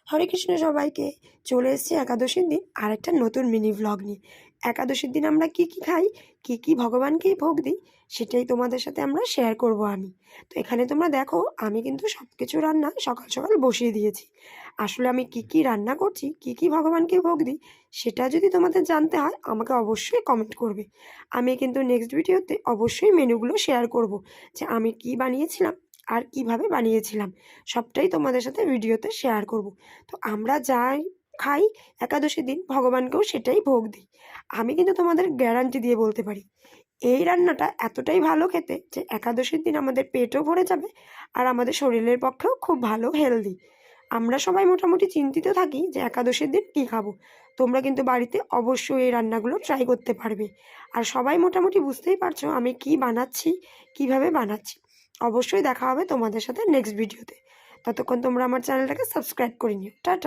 হরে কৃষ্ণ সবাইকে। চলে এসেছি একাদশীর দিন আরেকটা নতুন মিনি ভ্লগ নিয়ে। একাদশীর দিন আমরা কি কি খাই, কি কি ভগবানকে ভোগ দিই, সেটাই তোমাদের সাথে আমরা শেয়ার করব আমি। তো এখানে তোমরা দেখো, আমি কিন্তু সব কিছু রান্না সকাল সকাল বসিয়ে দিয়েছি। আসলে আমি কি কি রান্না করছি, কি কি ভগবানকে ভোগ দিই, সেটা যদি তোমাদের জানতে হয় আমাকে অবশ্যই কমেন্ট করবে। আমি কিন্তু নেক্সট ভিডিওতে অবশ্যই মেনুগুলো শেয়ার করব, যে আমি কি বানিয়েছিলাম আর কিভাবে বানিয়েছিলাম, সবটাই তোমাদের সাথে ভিডিওতে শেয়ার করব। তো আমরা যাই খাই একাদশীর দিন ভগবানকেও সেটাই ভোগ দিই। আমি কিন্তু তোমাদের গ্যারান্টি দিয়ে বলতে পারি, এই রান্নাটা এতটাই ভালো খেতে যে একাদশীর দিন আমাদের পেটও ভরে যাবে আর আমাদের শরীরের পক্ষেও খুব ভালো, হেলদি। আমরা সবাই মোটামুটি চিন্তিত থাকি যে একাদশীর দিন কী খাবো। তোমরা কিন্তু বাড়িতে অবশ্যই এই রান্নাগুলো ট্রাই করতে পারবে। আর সবাই মোটামুটি বুঝতেই পারছো আমি কি বানাচ্ছি, কিভাবে বানাচ্ছি। অবশ্যই দেখা হবে তোমাদের সাথে নেক্সট ভিডিওতে। ততক্ষণ তোমরা আমার চ্যানেলটাকে সাবস্ক্রাইব করে নিও। টাটা।